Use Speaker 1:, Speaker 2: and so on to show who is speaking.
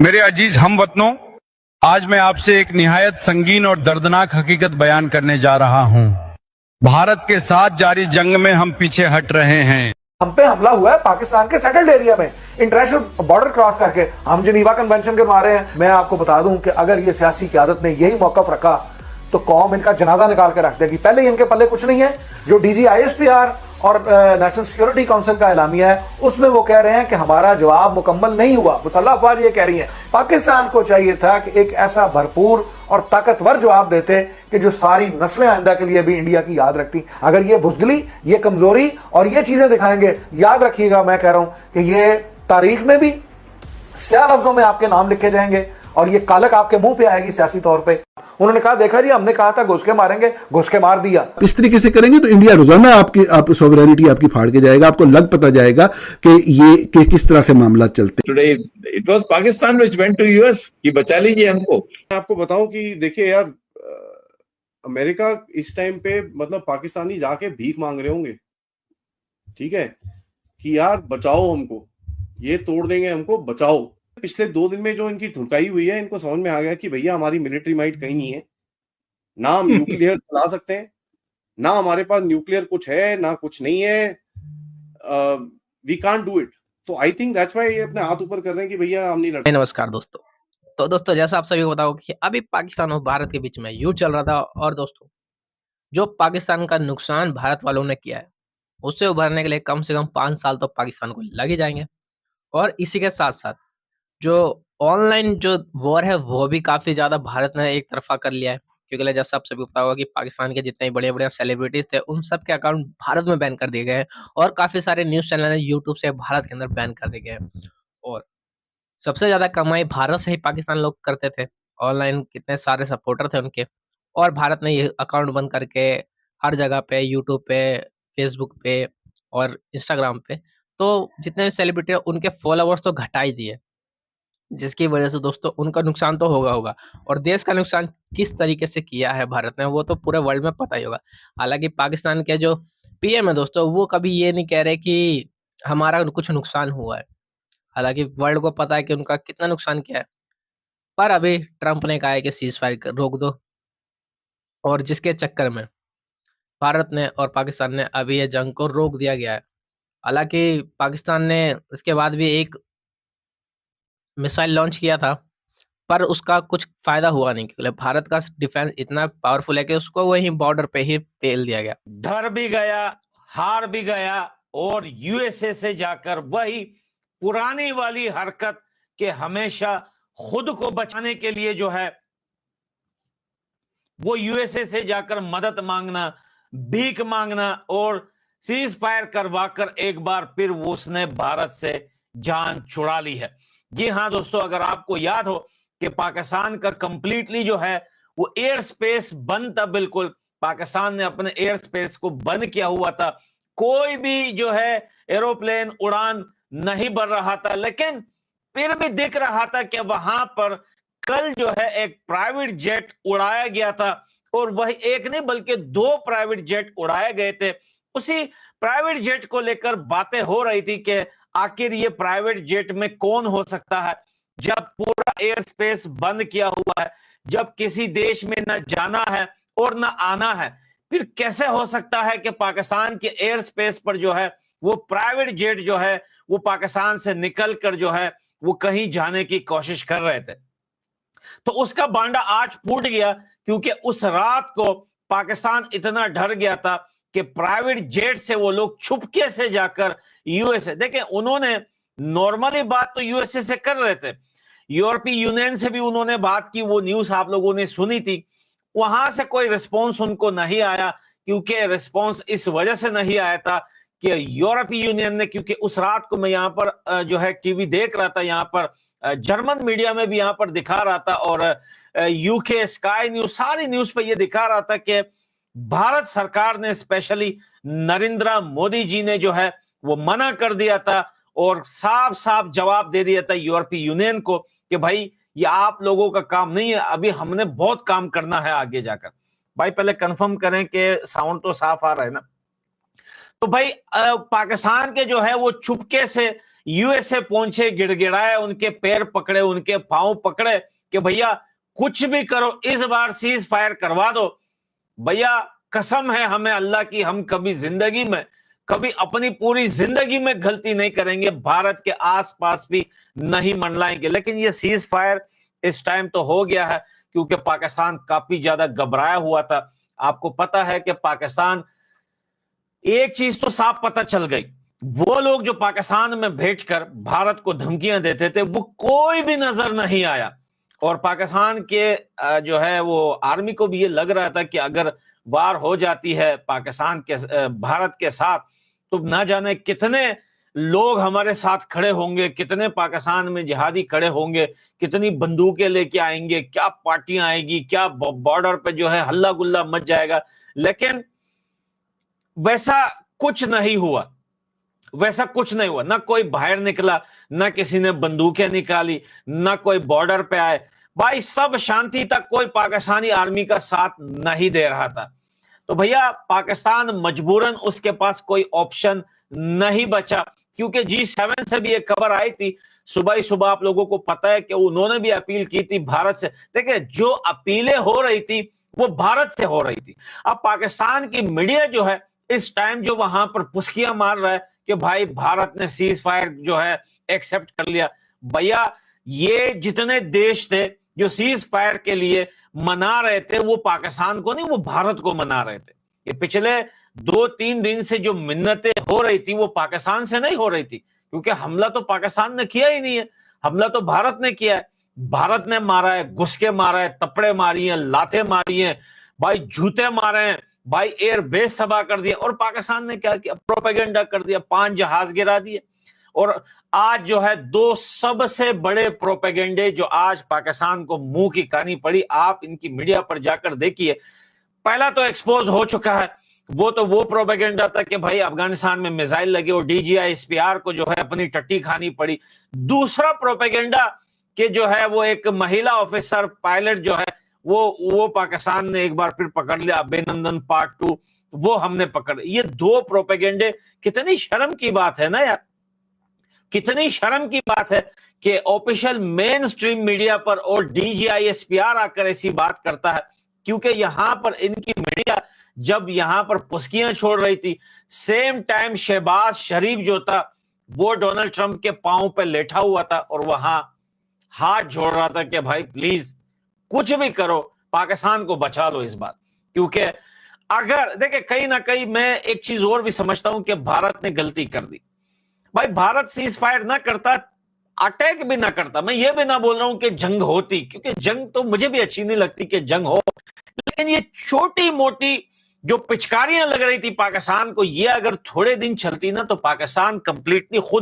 Speaker 1: मेरे अजीज हमवतनों, आज मैं आपसे एक निहायत संगीन और दर्दनाक हकीकत बयान करने जा रहा हूं। भारत के साथ जारी जंग में हम पीछे हट रहे हैं।
Speaker 2: हम पे हमला हुआ है पाकिस्तान के सेटल्ड एरिया में, इंटरनेशनल बॉर्डर क्रॉस करके। हम जिनीवा कन्वेंशन के मारे हैं। मैं आपको बता दूं कि अगर ये सियासी क़यादत ने यही मौकफ रखा तो कौम इनका जनाजा निकाल के रख देगी। पहले ही इनके पल्ले कुछ नहीं है। जो डीजी आईएसपीआर और नेशनल सिक्योरिटी काउंसिल का एलामिया है उसमें वो कह रहे हैं कि हमारा जवाब मुकम्मल नहीं हुआ। मुसल्लह अफवाज ये कह रही हैं पाकिस्तान को चाहिए था कि एक ऐसा भरपूर और ताकतवर जवाब देते कि जो सारी नस्लें आइंदा के लिए भी इंडिया की याद रखती। अगर ये बुज़दिली, ये कमजोरी और ये चीजें दिखाएंगे, याद रखिएगा मैं कह रहा हूं कि ये तारीख में भी स्याह लफ्जों में आपके नाम लिखे जाएंगे और ये कालक आपके मुंह पे आएगी सियासी तौर पे। उन्होंने कहा देखा जी, हमने कहा था घुस के मारेंगे, घुस के मार दिया।
Speaker 3: इस तरीके से करेंगे तो इंडिया रोजाना आप सॉवरेनिटी आपकी फाड़ के जाएगा। आपको लग पता जाएगा कि किस तरह से मामला चलते।
Speaker 4: Today it was Pakistan which went to US कि बचा लीजिए हमको।
Speaker 5: मैं आपको बताऊं कि देखिए यार, अमेरिका इस टाइम पे मतलब पाकिस्तानी जाके भीख मांग रहे होंगे, ठीक है, कि यार बचाओ हमको, ये तोड़ देंगे हमको, बचाओ। पिछले 2 दिन में जो इनकी ठुकाई हुई है, इनको समझ में आ गया कि भैया हमारी मिलिट्री माइट कहीं नहीं है। ना हम न्यूक्लियर चला सकते हैं, ना हमारे पास न्यूक्लियर कुछ है, ना कुछ नहीं है। We can't do it. तो आई थिंक दैट्स व्हाई ये अपने हाथ ऊपर कर रहे हैं कि भैया हम नहीं लड़ सकते।
Speaker 6: नमस्कार दोस्तों। तो दोस्तों, जैसा आप सभी को बताओ कि अभी पाकिस्तान और भारत के बीच में युद्ध चल रहा था और दोस्तों, जो पाकिस्तान का नुकसान भारत वालों ने किया है उससे उभरने के लिए कम से कम 5 साल तो पाकिस्तान को लग ही जाएंगे। और इसी के साथ साथ जो ऑनलाइन जो वॉर है वो भी काफी ज्यादा भारत ने एक तरफा कर लिया है, क्योंकि जैसा आप सभी को पता होगा कि पाकिस्तान के जितने बड़े बड़े सेलिब्रिटीज थे उन सब के अकाउंट भारत में बैन कर दिए गए हैं और काफी सारे न्यूज चैनल यूट्यूब से भारत के अंदर बैन कर दिए गए हैं। और सबसे ज्यादा कमाई भारत से ही पाकिस्तान लोग करते थे। ऑनलाइन कितने सारे सपोर्टर थे उनके, और भारत ने ये अकाउंट बंद करके हर जगह पे यूट्यूब पे, फेसबुक पे और इंस्टाग्राम पे तो जितने भी सेलिब्रिटी है उनके फॉलोवर्स तो घटा ही दिए, जिसकी वजह से दोस्तों उनका नुकसान तो होगा। और देश का नुकसान किस तरीके से किया है भारत ने वो तो पूरे वर्ल्ड में पता ही होगा। हालांकि पाकिस्तान के जो पीएम है दोस्तों, वो कभी ये नहीं कह रहे कि हमारा कुछ नुकसान हुआ है। हालांकि वर्ल्ड को पता है कि उनका कितना नुकसान किया है, पर अभी ट्रंप ने कहा है कि सीज फायर रोक दो, और जिसके चक्कर में भारत ने और पाकिस्तान ने अभी ये जंग को रोक दिया गया है। हालांकि पाकिस्तान ने इसके बाद भी एक मिसाइल लॉन्च किया था, पर उसका कुछ फायदा हुआ नहीं, क्योंकि भारत का डिफेंस इतना पावरफुल है कि उसको वही बॉर्डर पे ही पेल दिया गया।
Speaker 7: डर भी गया, हार भी गया, और यूएसए से जाकर वही पुरानी वाली हरकत के हमेशा खुद को बचाने के लिए जो है वो यूएसए से जाकर मदद मांगना, भीख मांगना और सीज फायर करवाकर एक बार फिर वो उसने भारत से जान छुड़ा ली है। जी हां दोस्तों, अगर आपको याद हो कि पाकिस्तान का कंप्लीटली जो है वो एयर स्पेस बंद था, बिल्कुल पाकिस्तान ने अपने एयर स्पेस को बंद किया हुआ था। कोई भी जो है एरोप्लेन उड़ान नहीं भर रहा था, लेकिन फिर भी दिख रहा था कि वहां पर कल जो है एक प्राइवेट जेट उड़ाया गया था, और वही एक नहीं बल्कि 2 प्राइवेट जेट उड़ाए गए थे। उसी प्राइवेट जेट को लेकर बातें हो रही थी कि आखिर ये प्राइवेट जेट में कौन हो सकता है, जब पूरा एयर स्पेस बंद किया हुआ है, जब किसी देश में न जाना है और न आना है, फिर कैसे हो सकता है कि पाकिस्तान के एयर स्पेस पर जो है वो प्राइवेट जेट जो है वो पाकिस्तान से निकलकर जो है वो कहीं जाने की कोशिश कर रहे थे। तो उसका बांडा आज फूट गया, क्योंकि उस रात को पाकिस्तान इतना डर गया था कि प्राइवेट जेट से वो लोग छुपके से जाकर यूएसए, देखें उन्होंने नॉर्मली बात तो यूएसए से कर रहे थे, यूरोपीय यूनियन से भी उन्होंने बात की, वो न्यूज आप लोगों ने सुनी थी। वहां से कोई रिस्पॉन्स उनको नहीं आया, क्योंकि रिस्पॉन्स इस वजह से नहीं आया था कि यूरोपीय यूनियन ने, क्योंकि उस रात को मैं यहाँ पर जो है टीवी देख रहा था, यहाँ पर जर्मन मीडिया में भी यहाँ पर दिखा रहा था, और यूके स्काई न्यूज, सारी न्यूज पे ये दिखा रहा था कि भारत सरकार ने, स्पेशली नरेंद्र मोदी जी ने जो है वो मना कर दिया था और साफ साफ जवाब दे दिया था यूरोपीय यूनियन को कि भाई ये आप लोगों का काम नहीं है, अभी हमने बहुत काम करना है आगे जाकर। भाई पहले कंफर्म करें कि साउंड तो साफ आ रहा है ना। तो भाई पाकिस्तान के जो है वो चुपके से यूएसए पहुंचे, गिड़गिड़ाए, उनके पैर पकड़े, उनके पांव पकड़े कि भैया कुछ भी करो, इस बार सीज फायर करवा दो। भैया कसम है हमें अल्लाह की, हम कभी जिंदगी में, कभी अपनी पूरी जिंदगी में गलती नहीं करेंगे, भारत के आसपास भी नहीं मंडलाएंगे। लेकिन ये सीज फायर इस टाइम तो हो गया है क्योंकि पाकिस्तान काफी ज्यादा घबराया हुआ था। आपको पता है कि पाकिस्तान, एक चीज तो साफ पता चल गई, वो लोग जो पाकिस्तान में बैठकर भारत को धमकियां देते थे वो कोई भी नजर नहीं आया। और पाकिस्तान के जो है वो आर्मी को भी ये लग रहा था कि अगर वार हो जाती है पाकिस्तान के भारत के साथ तो ना जाने कितने लोग हमारे साथ खड़े होंगे, कितने पाकिस्तान में जिहादी खड़े होंगे, कितनी बंदूकें लेके आएंगे, क्या पार्टियां आएगी, क्या बॉर्डर पे जो है हल्ला गुल्ला मच जाएगा। लेकिन वैसा कुछ नहीं हुआ, वैसा कुछ नहीं हुआ। ना कोई बाहर निकला, ना किसी ने बंदूकें निकाली, ना कोई बॉर्डर पे आए। भाई सब शांति तक कोई पाकिस्तानी आर्मी का साथ नहीं दे रहा था। तो भैया पाकिस्तान मजबूरन, उसके पास कोई ऑप्शन नहीं बचा, क्योंकि G7 से भी एक खबर आई थी सुबह ही सुबह, आप लोगों को पता है कि उन्होंने भी अपील की थी भारत से। देखिए जो अपीलें हो रही थी वो भारत से हो रही थी। अब पाकिस्तान की मीडिया जो है इस टाइम जो वहां पर पुस्कियां मार रहा है कि भाई भारत ने सीज फायर जो है एक्सेप्ट कर लिया। भैया ये जितने देश थे जो सीज फायर के लिए मना रहे थे वो पाकिस्तान को नहीं, वो भारत को मना रहे थे। ये पिछले 2-3 दिन से जो मिन्नतें हो रही थी वो पाकिस्तान से नहीं हो रही थी, क्योंकि हमला तो पाकिस्तान ने किया ही नहीं है, हमला तो भारत ने किया है। भारत ने मारा है, घुसके मारा है, तपड़े मारी हैं, लाते मारी हैं, भाई जूते मारे हैं, भाई एयर बेस तबाह कर दिया। और पाकिस्तान ने क्या किया, प्रोपेगेंडा कर दिया, 5 जहाज गिरा दिए। और आज जो है 2 सबसे बड़े प्रोपेगेंडे जो आज पाकिस्तान को मुंह की खानी पड़ी, आप इनकी मीडिया पर जाकर देखिए। पहला तो एक्सपोज हो चुका है, वो प्रोपेगेंडा था कि भाई अफगानिस्तान में मिसाइल लगे और DGI-SPR को जो है अपनी टट्टी खानी पड़ी। दूसरा प्रोपेगेंडा कि जो है वो एक महिला ऑफिसर पायलट जो है वो पाकिस्तान ने एक बार फिर पकड़ लिया, अभिनंदन पार्ट 2 वो हमने पकड़। ये 2 प्रोपेगेंडे, कितनी शर्म की बात है ना यार, कितनी शर्म की बात है कि ऑफिशियल मेन स्ट्रीम मीडिया पर और DGI-SPR आकर ऐसी बात करता है। क्योंकि यहां पर इनकी मीडिया जब यहां पर पुस्कियां छोड़ रही थी, सेम टाइम शहबाज शरीफ जो था वो डोनाल्ड ट्रंप के पांव पे लेटा हुआ था और वहां हाथ जोड़ रहा था कि भाई प्लीज कुछ भी करो, पाकिस्तान को बचा लो इस बार। क्योंकि अगर देखिए कहीं ना कहीं मैं एक चीज और भी समझता हूं कि भारत ने गलती कर दी। भाई भारत सीज फायर ना करता, अटैक भी ना करता, मैं ये भी ना बोल रहा हूं कि जंग होती, क्योंकि जंग तो मुझे भी अच्छी नहीं लगती कि जंग हो, लेकिन ये छोटी मोटी जो पिचकारियां लग रही थी पाकिस्तान को, ये अगर थोड़े दिन चलती ना तो पाकिस्तान कंप्लीटली खुद